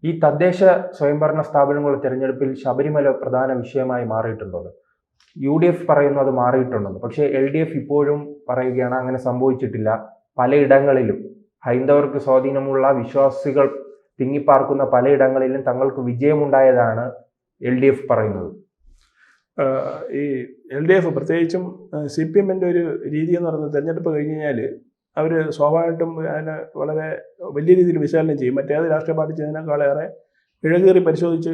ഈ തദ്ദേശ സ്വയംഭരണ സ്ഥാപനങ്ങളുടെ തെരഞ്ഞെടുപ്പിൽ ശബരിമല പ്രധാന വിഷയമായി മാറിയിട്ടുണ്ടല്ലോ. UDF പറയുന്നു അത് മാറിയിട്ടുണ്ടെന്ന്. പക്ഷേ LDF ഇപ്പോഴും പറയുകയാണ് അങ്ങനെ സംഭവിച്ചിട്ടില്ല. പലയിടങ്ങളിലും ഹൈന്ദവർക്ക് സ്വാധീനമുള്ള വിശ്വാസികൾ തിങ്ങിപ്പാർക്കുന്ന പലയിടങ്ങളിലും തങ്ങൾക്ക് വിജയമുണ്ടായതാണ് LDF പറയുന്നത്. ഈ LDF പ്രത്യേകിച്ചും CPM-ന്റെ ഒരു രീതി എന്ന് പറയുന്നത് തെരഞ്ഞെടുപ്പ് കഴിഞ്ഞ് കഴിഞ്ഞാൽ അവർ സ്വാഭാവികമായിട്ടും അതിനെ വളരെ വലിയ രീതിയിൽ വിശകലനം ചെയ്യും. മറ്റേത് രാഷ്ട്രീയ പാർട്ടി ചെയ്യുന്നതിനേക്കാളേറെ ഇഴകേറി പരിശോധിച്ച്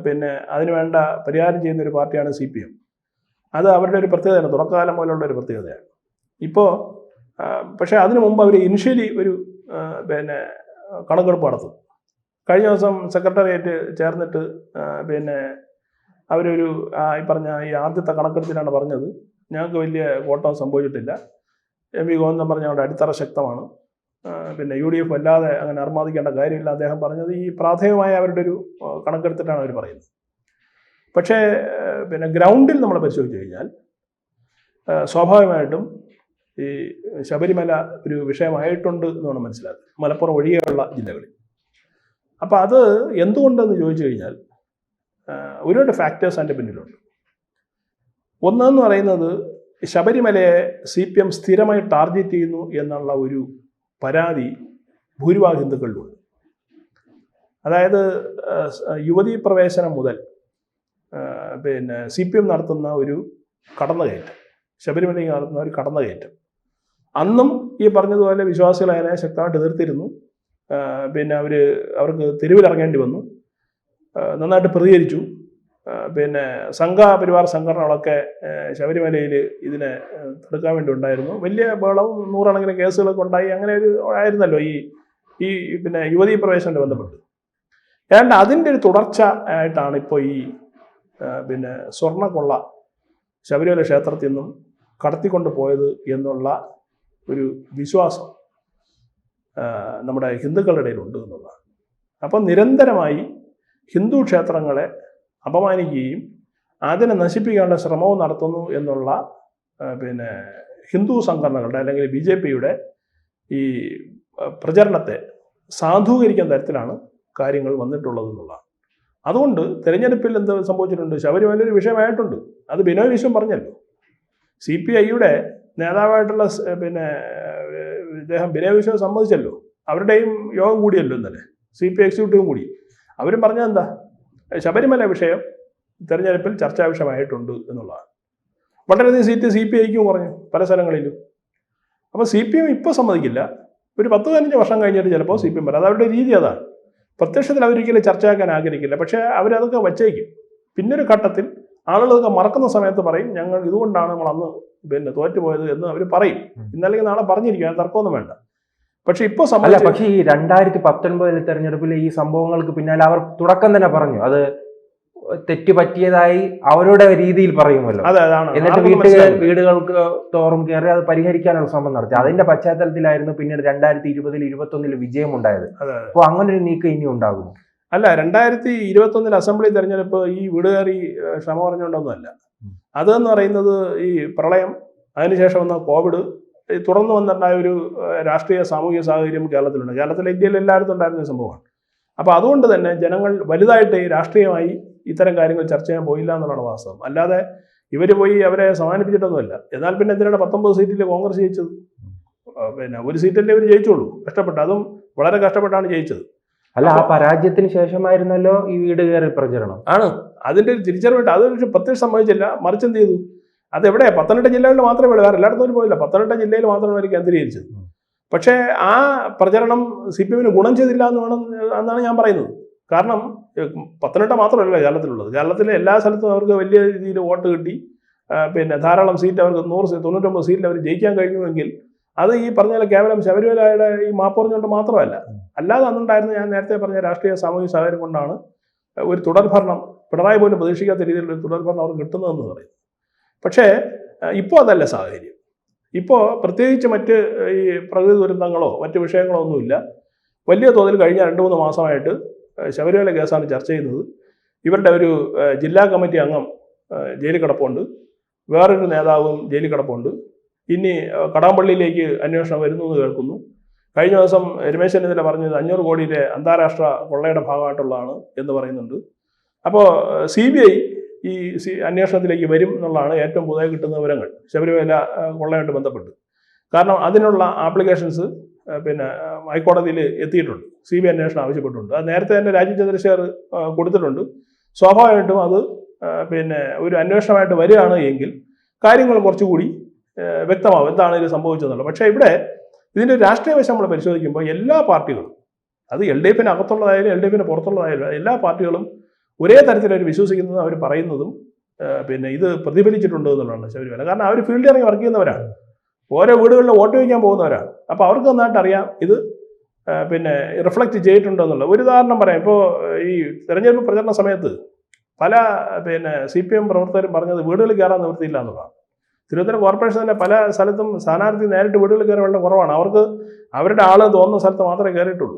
പിന്നെ അതിന് വേണ്ട പരിഹാരം ചെയ്യുന്ന ഒരു പാർട്ടിയാണ് CPM. അത് അവരുടെ ഒരു പ്രത്യേകതയാണ്, തുടക്കകാലം മുതലുള്ള ഒരു പ്രത്യേകതയാണ്. ഇപ്പോൾ പക്ഷേ അതിനു മുമ്പ് അവർ ഇനിഷ്യലി ഒരു പിന്നെ കണക്കെടുപ്പ് നടത്തും. കഴിഞ്ഞ ദിവസം സെക്രട്ടേറിയറ്റ് ചേർന്നിട്ട് പിന്നെ അവരൊരു ഈ ആദ്യത്തെ കണക്കെടുപ്പിലാണ് പറഞ്ഞത് ഞങ്ങൾക്ക് വലിയ കോട്ടം സംഭവിച്ചിട്ടില്ല. MV ഗോവിന്ദൻ പറഞ്ഞ ഞങ്ങളുടെ അടിത്തറ ശക്തമാണ്, പിന്നെ UDF അല്ലാതെ അങ്ങനെ അർമാദിക്കേണ്ട കാര്യമില്ല അദ്ദേഹം പറഞ്ഞത് ഈ പ്രാഥമികമായ അവരുടെ ഒരു കണക്കെടുത്തിട്ടാണ് അവർ പറയുന്നത്. പക്ഷേ പിന്നെ ഗ്രൗണ്ടിൽ നമ്മൾ പരിശോധിച്ച് കഴിഞ്ഞാൽ സ്വാഭാവികമായിട്ടും ഈ ശബരിമല ഒരു വിഷയമായിട്ടുണ്ട് എന്ന് വേണം മനസ്സിലാക്കുക, മലപ്പുറം ഒഴികെയുള്ള ജില്ലകളിൽ. അപ്പോൾ അത് എന്തുകൊണ്ടെന്ന് ചോദിച്ചു കഴിഞ്ഞാൽ ഒരുപാട് ഫാക്ടേഴ്സ് അതിൻ്റെ പിന്നിലുണ്ട്. ഒന്നെന്ന് പറയുന്നത് ശബരിമലയെ CPM സ്ഥിരമായി ടാർഗറ്റ് ചെയ്യുന്നു എന്നുള്ള ഒരു പരാതി ഭൂരിഭാഗം ഹിന്ദുക്കളിലുണ്ട്. അതായത് യുവതീ പ്രവേശനം മുതൽ പിന്നെ CPM നടത്തുന്ന ഒരു കടന്നുകയറ്റം, ശബരിമലയിൽ നടത്തുന്ന ഒരു കടന്നുകയറ്റം, അന്നും ഈ പറഞ്ഞതുപോലെ വിശ്വാസികൾ അതിനെ ശക്തമായിട്ട് എതിർത്തിരുന്നു. പിന്നെ അവർക്ക് തെരുവിലിറങ്ങേണ്ടി വന്നു, നന്നായിട്ട് പ്രതികരിച്ചു. പിന്നെ സംഘപരിവാർ സംഘടനകളൊക്കെ ശബരിമലയിൽ ഇതിനെ തടുക്കാൻ വേണ്ടി ഉണ്ടായിരുന്നു. വലിയ ബഹളവും നൂറുകണക്കിന് കേസുകളൊക്കെ ഉണ്ടായി. അങ്ങനെ ഒരു ആയിരുന്നല്ലോ ഈ പിന്നെ യുവതീ പ്രവേശനത്തെ ബന്ധപ്പെട്ട്. ഏതാണ്ട് അതിൻ്റെ ഒരു തുടർച്ച ആയിട്ടാണ് ഇപ്പോൾ ഈ പിന്നെ സ്വർണ്ണക്കൊള്ള ശബരിമല ക്ഷേത്രത്തിൽ നിന്നും കടത്തിക്കൊണ്ട് പോയത് എന്നുള്ള ഒരു വിശ്വാസം നമ്മുടെ ഹിന്ദുക്കളുടെ ഇടയിലുണ്ട് എന്നുള്ളതാണ്. അപ്പം നിരന്തരമായി ഹിന്ദു ക്ഷേത്രങ്ങളെ അപമാനിക്കുകയും അതിനെ നശിപ്പിക്കാനുള്ള ശ്രമവും നടത്തുന്നു എന്നുള്ള പിന്നെ ഹിന്ദു സംഘടനകളുടെ അല്ലെങ്കിൽ BJP-യുടെ ഈ പ്രചരണത്തെ സാധൂകരിക്കുന്ന തരത്തിലാണ് കാര്യങ്ങൾ വന്നിട്ടുള്ളത് എന്നുള്ളതാണ്. അതുകൊണ്ട് തെരഞ്ഞെടുപ്പിൽ എന്ത് സംഭവിച്ചിട്ടുണ്ട്, ശബരിമല ഒരു വിഷയമായിട്ടുണ്ട്. അത് ബിനോയ് വിശ്വം പറഞ്ഞല്ലോ. CPI-യുടെ നേതാവായിട്ടുള്ള പിന്നെ ഇദ്ദേഹം ബിനോയ് വിശ്വം സമ്മതിച്ചല്ലോ. അവരുടെയും യോഗം കൂടിയല്ലോ ഇന്നലെ, CPI എക്സിക്യൂട്ടീവും കൂടി. അവരും പറഞ്ഞത് എന്താ, ശബരിമല വിഷയം തെരഞ്ഞെടുപ്പിൽ ചർച്ചാ വിഷയമായിട്ടുണ്ട് എന്നുള്ളതാണ്. വളരെയധികം സീറ്റ് CPI-ക്കും കുറഞ്ഞു പല സ്ഥലങ്ങളിലും. അപ്പോൾ CPM ഇപ്പോൾ സമ്മതിക്കില്ല, ഒരു 10-15 വർഷം കഴിഞ്ഞിട്ട് ചിലപ്പോൾ CPM വരാം. അത് അവരുടെ രീതി അതാണ്. പ്രത്യക്ഷത്തിൽ അവരൊരിക്കലും ചർച്ചയാക്കാൻ ആഗ്രഹിക്കില്ല, പക്ഷേ അവരതൊക്കെ വച്ചേക്കും. പിന്നൊരു ഘട്ടത്തിൽ ആളുകളൊക്കെ മറക്കുന്ന സമയത്ത് പറയും ഞങ്ങൾ ഇതുകൊണ്ടാണ് നമ്മൾ അന്ന് പിന്നെ തോറ്റുപോയത് എന്ന് അവർ പറയും. ഇന്നല്ലെങ്കിൽ നാളെ പറഞ്ഞിരിക്കും, അത് തർക്കമൊന്നും വേണ്ട. പക്ഷെ ഇപ്പോൾ പക്ഷേ ഈ 2019 തെരഞ്ഞെടുപ്പിൽ ഈ സംഭവങ്ങൾക്ക് പിന്നാലെ അവർ തുടക്കം തന്നെ പറഞ്ഞു അത് തെറ്റ് പറ്റിയതായി അവരുടെ രീതിയിൽ പറയുമല്ലോ. എന്നിട്ട് വീടുകൾക്ക് തോറും കയറി അത് പരിഹരിക്കാനുള്ള ശ്രമം നടത്തി. അതിന്റെ പശ്ചാത്തലത്തിലായിരുന്നു പിന്നീട് 2020-21 വിജയം ഉണ്ടായത്. അപ്പോൾ അങ്ങനെ ഒരു നീക്കം ഇനി ഉണ്ടാകും? അല്ല, 2021 അസംബ്ലി തെരഞ്ഞെടുപ്പ് ഈ വീടുകയറി ക്ഷമ പറഞ്ഞുകൊണ്ടൊന്നുമല്ല. അതെന്ന് പറയുന്നത് ഈ പ്രളയം, അതിനുശേഷം വന്ന കോവിഡ്, തുടർന്ന് വന്നിട്ടുണ്ടായ ഒരു രാഷ്ട്രീയ സാമൂഹിക സാഹചര്യം കേരളത്തിലുണ്ട്. കേരളത്തിലെ ഇന്ത്യയിൽ എല്ലായിടത്തും ഉണ്ടായിരുന്ന സംഭവമാണ്. അപ്പോൾ അതുകൊണ്ട് തന്നെ ജനങ്ങൾ വലുതായിട്ട് രാഷ്ട്രീയമായി ഇത്തരം കാര്യങ്ങൾ ചർച്ച ചെയ്യാൻ പോയില്ല എന്നുള്ളതാണ് വാസ്തവം. അല്ലാതെ ഇവർ പോയി അവരെ സമാധാനിപ്പിച്ചിട്ടൊന്നുമില്ല. എന്നാൽ പിന്നെ എന്തിനാണ് 19 സീറ്റിൽ കോൺഗ്രസ് ജയിച്ചത്? പിന്നെ ഒരു സീറ്റല്ലേ അവർ ജയിച്ചുള്ളൂ, കഷ്ടപ്പെട്ട്, അതും വളരെ കഷ്ടപ്പെട്ടാണ് ജയിച്ചത്. അല്ല, ആ പരാജയത്തിന് ശേഷമായിരുന്നല്ലോ ഈ വീട് കയറി പ്രചരണം. ആണ് അതിൻ്റെ ഒരു തിരിച്ചറിവിട്ട്. അത് പക്ഷേ പ്രത്യക്ഷം സംഭവിച്ചില്ല, മറിച്ച് എന്ത് ചെയ്തു, അതെവിടെ? 18 ജില്ലകളിൽ മാത്രമേ ഉള്ളൂ, വേറെ എല്ലായിടത്തും പോയില്ല. 18 ജില്ലയിൽ മാത്രമാണ് അവർ കേന്ദ്രീകരിച്ചത്. പക്ഷേ ആ പ്രചരണം CPM-ന് ഗുണം ചെയ്തില്ല എന്നാണ് ഞാൻ പറയുന്നത്. കാരണം 18 മാത്രമല്ല കേരളത്തിലുള്ളത്. കേരളത്തിലെ എല്ലാ സ്ഥലത്തും അവർക്ക് വലിയ രീതിയിൽ വോട്ട് കിട്ടി. പിന്നെ ധാരാളം സീറ്റ് അവർക്ക് 99 സീറ്റിൽ അവർ ജയിക്കാൻ കഴിഞ്ഞുവെങ്കിൽ അത് ഈ പറഞ്ഞ കേവലം ശബരിമലയുടെ ഈ മാപ്പ് പറഞ്ഞുകൊണ്ട് മാത്രമല്ല. അല്ലാതെ അന്നുണ്ടായിരുന്ന ഞാൻ നേരത്തെ പറഞ്ഞ രാഷ്ട്രീയ സാമൂഹിക സാഹചര്യം കൊണ്ടാണ് ഒരു തുടർഭരണം, പിണറായി പോലും പ്രതീക്ഷിക്കാത്ത രീതിയിലുള്ള ഒരു തുടർഭരണം അവർക്ക് കിട്ടുന്നതെന്ന് പറയും. പക്ഷേ ഇപ്പോൾ അതല്ല സാഹചര്യം. ഇപ്പോൾ പ്രത്യേകിച്ച് മറ്റ് ഈ പ്രകൃതി ദുരന്തങ്ങളോ മറ്റ് വിഷയങ്ങളോ ഒന്നുമില്ല. വലിയ തോതിൽ കഴിഞ്ഞ 2-3 മാസമായിട്ട് ശബരിമല കേസാണ് ചർച്ച ചെയ്യുന്നത്. ഇവരുടെ ഒരു ജില്ലാ കമ്മിറ്റി അംഗം ജയിലിൽ കിടപ്പുണ്ട്, വേറൊരു നേതാവും ജയിലിൽ കിടപ്പുണ്ട്. ഇനി കടാമ്പള്ളിയിലേക്ക് അന്വേഷണം വരുന്നു എന്ന് കേൾക്കുന്നു. കഴിഞ്ഞ ദിവസം രമേശ് ചെന്നിത്തല പറഞ്ഞത് 500 കോടിയിലെ അന്താരാഷ്ട്ര കൊള്ളയുടെ ഭാഗമായിട്ടുള്ളതാണ് എന്ന് പറയുന്നുണ്ട്. അപ്പോൾ CBI ഈ അന്വേഷണത്തിലേക്ക് വരും എന്നുള്ളതാണ് ഏറ്റവും പുതിയ കിട്ടുന്ന വിവരങ്ങൾ ശബരിമല കൊള്ളയായിട്ട് ബന്ധപ്പെട്ട്. കാരണം അതിനുള്ള ആപ്ലിക്കേഷൻസ് പിന്നെ ഹൈക്കോടതിയിൽ എത്തിയിട്ടുണ്ട്. CBI അന്വേഷണം ആവശ്യപ്പെട്ടിട്ടുണ്ട്. അത് നേരത്തെ തന്നെ രാജീവ് ചന്ദ്രശേഖർ കൊടുത്തിട്ടുണ്ട്. സ്വാഭാവികമായിട്ടും അത് പിന്നെ ഒരു അന്വേഷണമായിട്ട് വരികയാണ് എങ്കിൽ കാര്യങ്ങൾ കുറച്ചുകൂടി വ്യക്തമാവും എന്താണ് ഇത് സംഭവിച്ചതെന്നുള്ളത്. പക്ഷേ ഇവിടെ ഇതിൻ്റെ രാഷ്ട്രീയ വശം നമ്മൾ പരിശോധിക്കുമ്പോൾ എല്ലാ പാർട്ടികളും, അത് LDFന് അകത്തുള്ളതായാലും LDFന് പുറത്തുള്ളതായാലും എല്ലാ പാർട്ടികളും ഒരേ തരത്തിൽ വിശ്വസിക്കുന്നതും അവർ പറയുന്നതും പിന്നെ ഇത് പ്രതിഫലിച്ചിട്ടുണ്ട് എന്നുള്ളതാണ് ശബരിമല. കാരണം അവർ ഫീൽഡിൽ ഇറങ്ങി വർക്ക് ചെയ്യുന്നവരാണ്, ഓരോ വീടുകളിൽ വോട്ട് ചോദിക്കാൻ പോകുന്നവരാണ്. അപ്പോൾ അവർക്ക് നന്നായിട്ട് അറിയാം ഇത് പിന്നെ റിഫ്ലക്റ്റ് ചെയ്തിട്ടുണ്ടോ എന്നുള്ളത്. ഒരു ഉദാഹരണം പറയാം. ഇപ്പോൾ ഈ തെരഞ്ഞെടുപ്പ് പ്രചരണ സമയത്ത് പല പിന്നെ CPM പ്രവർത്തകരും പറഞ്ഞത് വീടുകളിൽ കയറാൻ നിവൃത്തിയില്ല എന്നുള്ളതാണ്. തിരുവനന്തപുരം കോർപ്പറേഷൻ തന്നെ പല സ്ഥലത്തും സ്ഥാനാർത്ഥി നേരിട്ട് വീടുകളിൽ കയറി വളരെ കുറവാണ്. അവർക്ക് അവരുടെ ആള് തോന്നുന്ന സ്ഥലത്ത് മാത്രമേ കയറിയിട്ടുള്ളൂ.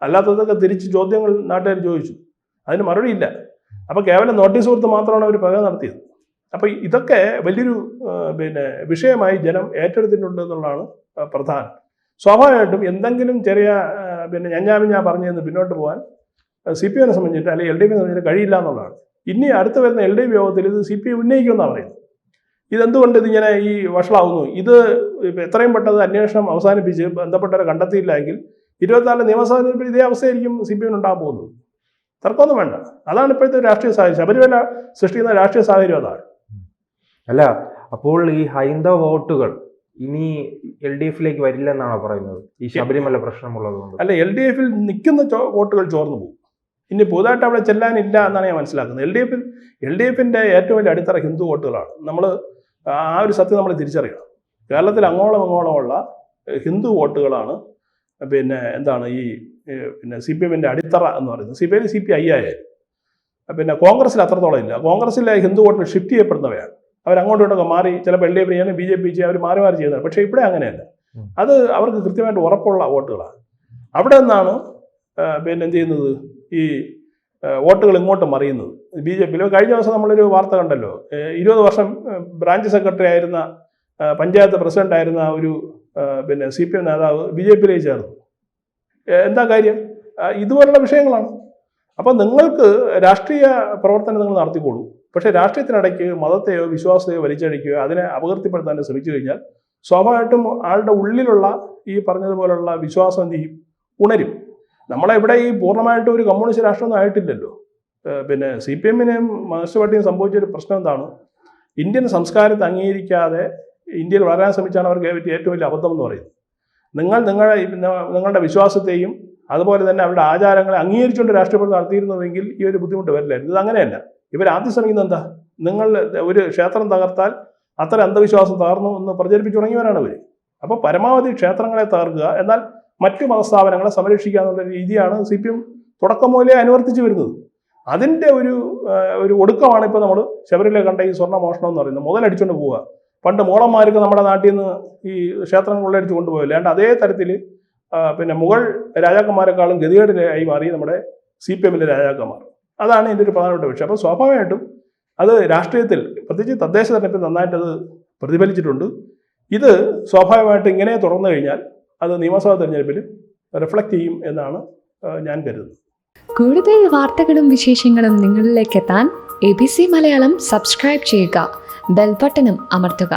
അല്ലാത്തതൊക്കെ തിരിച്ച് ചോദ്യങ്ങൾ നാട്ടുകാർ ചോദിച്ചു, അതിന് മറുപടി ഇല്ല. അപ്പോൾ കേവലം നോട്ടീസ് കൊടുത്ത് മാത്രമാണ് അവർ പ്രകടനം നടത്തിയത്. അപ്പോൾ ഇതൊക്കെ വലിയൊരു പിന്നെ വിഷയമായി ജനം ഏറ്റെടുത്തിട്ടുണ്ട് എന്നുള്ളതാണ് പ്രധാനം. സ്വാഭാവികമായിട്ടും എന്തെങ്കിലും ചെറിയ പിന്നെ ഞാൻ പറഞ്ഞതെന്ന് പിന്നോട്ട് പോകാൻ CPMനെ സംബന്ധിച്ചിട്ട് അല്ലെങ്കിൽ LDFനെ സംബന്ധിച്ചിട്ട് കഴിയില്ല എന്നുള്ളതാണ്. ഇനി അടുത്ത് വരുന്ന LDF യോഗത്തിൽ ഇത് CPM ഉന്നയിക്കുമെന്നാണ് പറയുന്നത്. ഇതെന്തുകൊണ്ട് ഇതിങ്ങനെ ഈ വഷളാവുന്നു? ഇത് എത്രയും പെട്ടെന്ന് അന്വേഷണം അവസാനിപ്പിച്ച് ബന്ധപ്പെട്ടവരെ കണ്ടെത്തിയില്ലെങ്കിൽ 24 നിയമസഭാ തെരഞ്ഞെടുപ്പിൽ ഇതേ അവസ്ഥയായിരിക്കും CPM ഉണ്ടാകാൻ പോകുന്നത്. തർക്കമൊന്നും വേണ്ട. അതാണ് ഇപ്പോഴത്തെ രാഷ്ട്രീയ സാഹചര്യം. ശബരിമല സൃഷ്ടിക്കുന്ന രാഷ്ട്രീയ സാഹചര്യം അതാണ്. അല്ല, അപ്പോൾ ഈ ഹൈന്ദവ വോട്ടുകൾ ഇനി LDFിലേക്ക് വരില്ലെന്നാണോ പറയുന്നത്, ഈ ശബരിമല പ്രശ്നമുള്ളത് കൊണ്ട്? അല്ല, LDFിൽ നിൽക്കുന്ന വോട്ടുകൾ ചോർന്നു പോകും. ഇനി പുതുതായിട്ട് അവിടെ ചെല്ലാനില്ല എന്നാണ് ഞാൻ മനസ്സിലാക്കുന്നത്. LDFിൻ്റെ ഏറ്റവും വലിയ അടിത്തറ ഹിന്ദു വോട്ടുകളാണ്. നമ്മൾ ആ ഒരു സത്യം നമ്മൾ തിരിച്ചറിയണം. കേരളത്തിൽ അങ്ങോളമുള്ള ഹിന്ദു വോട്ടുകളാണ് പിന്നെ എന്താണ് ഈ പിന്നെ CPMൻ്റെ അടിത്തറ എന്ന് പറയുന്നത്. CPI ആയാലും പിന്നെ കോൺഗ്രസ്സിൽ അത്രത്തോളം ഇല്ല. കോൺഗ്രസ്സിലെ ഹിന്ദു വോട്ടുകൾ ഷിഫ്റ്റ് ചെയ്യപ്പെടുന്നവയാണ്. അവരങ്ങോട്ടും ഇങ്ങോട്ടൊക്കെ മാറി ചില LDF ചെയ്യാനും BJP ചെയ്യാൻ അവർ മാറി ചെയ്യുന്നത്. പക്ഷേ ഇവിടെ അങ്ങനെയല്ല. അത് അവർക്ക് കൃത്യമായിട്ട് ഉറപ്പുള്ള വോട്ടുകളാണ്. അവിടെ നിന്നാണ് പിന്നെ എന്ത് ചെയ്യുന്നത്, ഈ വോട്ടുകൾ ഇങ്ങോട്ട് മറിയുന്നത്. BJPയിൽ കഴിഞ്ഞ ദിവസം നമ്മളൊരു വാർത്ത കണ്ടല്ലോ, 20 വർഷം ബ്രാഞ്ച് സെക്രട്ടറി ആയിരുന്ന പഞ്ചായത്ത് പ്രസിഡന്റ് ആയിരുന്ന ഒരു പിന്നെ CPM നേതാവ് BJPയിലേക്ക് ചേർന്നു. എന്താ കാര്യം? ഇതുപോലുള്ള വിഷയങ്ങളാണ്. അപ്പോൾ നിങ്ങൾക്ക് രാഷ്ട്രീയ പ്രവർത്തനം നിങ്ങൾ നടത്തിക്കോളൂ. പക്ഷേ രാഷ്ട്രീയത്തിനിടയ്ക്ക് മതത്തെയോ വിശ്വാസത്തെയോ വലിച്ചഴിക്കുകയോ അതിനെ അപകീർത്തിപ്പെടുത്താൻ ശ്രമിച്ചു കഴിഞ്ഞാൽ സ്വാഭാവികമായിട്ടും ആളുടെ ഉള്ളിലുള്ള ഈ പറഞ്ഞതുപോലുള്ള വിശ്വാസം എന്ത് ചെയ്യും? ഉണരും. നമ്മളെവിടെ ഈ പൂർണ്ണമായിട്ടും ഒരു കമ്മ്യൂണിസ്റ്റ് രാഷ്ട്രമൊന്നും ആയിട്ടില്ലല്ലോ. പിന്നെ CPMനെയും മാർക്സിസ്റ്റ് പാർട്ടിയും സംഭവിച്ചൊരു പ്രശ്നം എന്താണ്? ഇന്ത്യൻ സംസ്കാരത്തെ അംഗീകരിക്കാതെ ഇന്ത്യയിൽ വളരാൻ ശ്രമിച്ചാണ് അവർക്ക് ഏറ്റവും വലിയ അബദ്ധം എന്ന് പറയുന്നത്. നിങ്ങളുടെ വിശ്വാസത്തെയും അതുപോലെ തന്നെ അവരുടെ ആചാരങ്ങളെ അംഗീകരിച്ചുകൊണ്ട് രാഷ്ട്രീയപ്രവർത്തനം നടത്തിയിരുന്നുവെങ്കിൽ ഈ ഒരു ബുദ്ധിമുട്ട് വരില്ലായിരുന്നു. ഇത് അങ്ങനെയല്ല. ഇവരാദ്യം ശ്രമിക്കുന്നത് എന്താ? നിങ്ങൾ ഒരു ക്ഷേത്രം തകർത്താൽ അത്ര അന്ധവിശ്വാസം തകർന്നു എന്ന് പ്രചരിപ്പിച്ചു തുടങ്ങിയവരാണ് ഇവർ. അപ്പോൾ പരമാവധി ക്ഷേത്രങ്ങളെ തകർക്കുക, എന്നാൽ മറ്റു മതസ്ഥാപനങ്ങളെ സംരക്ഷിക്കുക എന്നുള്ള രീതിയാണ് CPM തുടക്കം മുതലേ അനുവർത്തിച്ചു വരുന്നത്. അതിൻ്റെ ഒരു ഒടുക്കമാണ് ഇപ്പോൾ നമ്മൾ ശബരിമല കണ്ട ഈ സ്വർണ്ണ മോഷണം എന്ന് പറയുന്നത്. മുതലടിച്ചുകൊണ്ട് പോവുക. പണ്ട് മോളന്മാർക്ക് നമ്മുടെ നാട്ടിൽ നിന്ന് ഈ ക്ഷേത്രങ്ങൾ ഉള്ളടിച്ച് കൊണ്ടുപോകില്ല. അതുകൊണ്ട് അതേ തരത്തിൽ പിന്നെ മുഗൾ രാജാക്കന്മാരെക്കാളും ഗതികേടിലായി മാറി നമ്മുടെ CPMലെ രാജാക്കന്മാർ. അതാണ് ഇതിൻ്റെ ഒരു പ്രധാനപ്പെട്ട വിഷയം. അപ്പോൾ സ്വാഭാവികമായിട്ടും അത് രാഷ്ട്രീയത്തിൽ പ്രത്യേകിച്ച് തദ്ദേശ തെരഞ്ഞെടുപ്പിൽ നന്നായിട്ടത് പ്രതിഫലിച്ചിട്ടുണ്ട്. ഇത് സ്വാഭാവികമായിട്ട് ഇങ്ങനെ തുടർന്നു കഴിഞ്ഞാൽ അത് നിയമസഭാ തെരഞ്ഞെടുപ്പിൽ റിഫ്ലക്റ്റ് ചെയ്യും എന്നാണ് ഞാൻ കരുതുന്നത്. കൂടുതൽ വാർത്തകളും വിശേഷങ്ങളും നിങ്ങളിലേക്ക് എത്താൻ ABC മലയാളം സബ്സ്ക്രൈബ് ചെയ്യുക, ബെൽ ബട്ടണും അമർത്തുക.